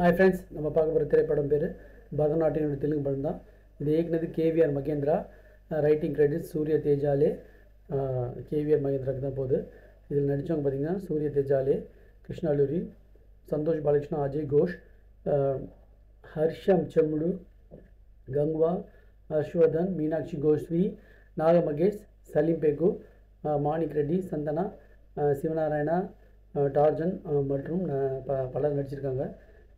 Hi friends, நம்ம பார்க்க போகிற திரைப்படம் பேர் பரதநாட்டியம் தெலுங்கு படம் தான். இது இயக்குனது கேவிஆர் மகேந்திரா. Writing credits Surya Tejale. கேவிஆர் மகேந்திராக்கு தான் போகுது. இதில் நடித்தவங்க பார்த்திங்கன்னா சூர்யா தேஜாலே, கிருஷ்ணாலுரி, சந்தோஷ் பாலகிருஷ்ணா, அஜய் கோஷ், ஹர்ஷம் செம்முடு, கங்வா, ஹர்ஷ்வர்தன், மீனாட்சி கோஸ்வி, நாக மகேஷ், சலீம் பேகு, மாணிக் ரெட்டி, சந்தனா, சிவநாராயணா, டார்ஜன் மற்றும் பலர் நடிச்சிருக்காங்க.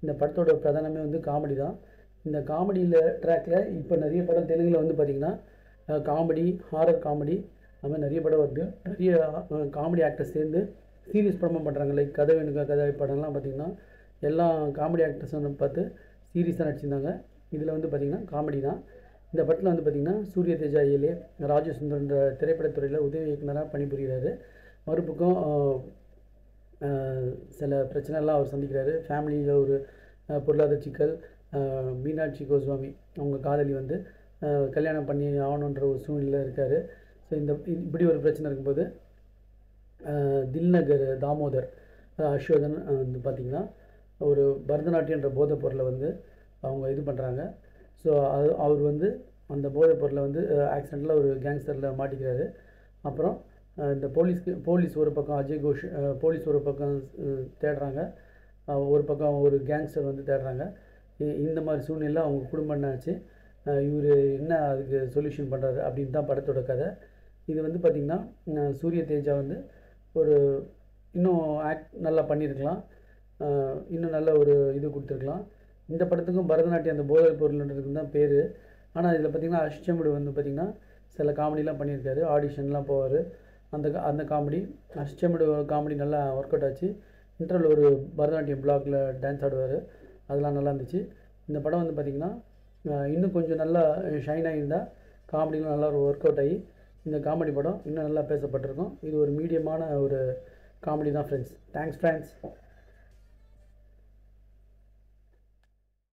இந்த படத்தோட பிரதானமே வந்து காமெடி தான். இந்த காமெடியில் ட்ராக்கில் இப்போ நிறைய படம் தெலுங்கில் வந்து பார்த்திங்கன்னா காமெடி, ஹாரர் காமெடி, அது மாதிரி நிறைய படம் வருது. நிறைய காமெடி ஆக்டர்ஸ் சேர்ந்து சீரியஸ் படமாக பண்ணுறாங்க. லைக் கதை வேணுங்க கதை படம்லாம் பார்த்திங்கன்னா எல்லா காமெடி ஆக்டர்ஸ் வந்து பார்த்து சீரியஸாக நடிச்சிருந்தாங்க. இதில் வந்து பார்த்திங்கன்னா காமெடி தான். இந்த படத்தில் வந்து பார்த்திங்கன்னா சூர்யா தேஜா ஏலே ராஜசுந்தரன்ற திரைப்படத்துறையில் உதவி இயக்குனராக பணிபுரிகிறாரு. மறுபக்கம் சில பிரச்சனைலாம் அவர் சந்திக்கிறாரு. ஃபேமிலியில் ஒரு பொருளாதார சிக்கல், மீனாட்சி கோஸ்வாமி அவங்க காதலி வந்து கல்யாணம் பண்ணி ஆகணுன்ற ஒரு சூழ்நிலை இருக்கார். ஸோ இப்படி ஒரு பிரச்சனை இருக்கும்போது தில்நகர் தாமோதர் அஸ்வதன் வந்து பார்த்திங்கன்னா ஒரு பரதநாட்டியன்ற போதைப் பொருளை வந்து அவங்க இது பண்ணுறாங்க. ஸோ அவர் வந்து அந்த போதைப் பொருளை வந்து ஆக்சிடெண்ட்டில் ஒரு கேங்ஸ்டரில் மாட்டிக்கிறாரு. அப்புறம் இந்த போலீஸ் ஒரு பக்கம் அஜய் கோஷ் போலீஸ் ஒரு பக்கம் தேடுறாங்க, ஒரு பக்கம் ஒரு கேங்ஸ்டர் வந்து தேடுறாங்க. இந்த மாதிரி சூழ்நிலை அவங்க குடும்பம் என்னாச்சு, இவர் என்ன அதுக்கு சொல்யூஷன் பண்ணுறாரு அப்படின்னு தான் படத்தோட கதை. இது வந்து பார்த்திங்கன்னா சூர்யா தேஜா வந்து ஒரு இன்னும் நல்லா பண்ணியிருக்கலாம், இன்னும் நல்ல ஒரு இது கொடுத்துருக்கலாம். இந்த படத்துக்கும் பரதநாட்டியம் அந்த போதைப் பொருள்ன்றதுக்கு தான் பேர். ஆனால் இதில் பார்த்திங்கன்னா அஷ்டமுடு வந்து பார்த்திங்கன்னா சில காமெடிலாம் பண்ணியிருக்காரு, ஆடிஷன்லாம் போவார். அந்த காமெடி அஷ்டமுடு காமெடி நல்லா ஒர்க் அவுட் ஆச்சு. இன்டர்வல் ஒரு பரதநாட்டியம் பிளாக்கில் டான்ஸ் ஆடுவார், அதெல்லாம் நல்லா இருந்துச்சு. இந்த படம் வந்து பார்த்திங்கன்னா இன்னும் கொஞ்சம் நல்லா ஷைன் ஆகியிருந்தால் காமெடிலாம் நல்லா ஒரு ஒர்க் அவுட் ஆகி இந்த காமெடி படம் இன்னும் நல்லா பேசப்பட்டிருக்கும். இது ஒரு மீடியமான ஒரு காமெடி தான் ஃப்ரெண்ட்ஸ். Thanks friends.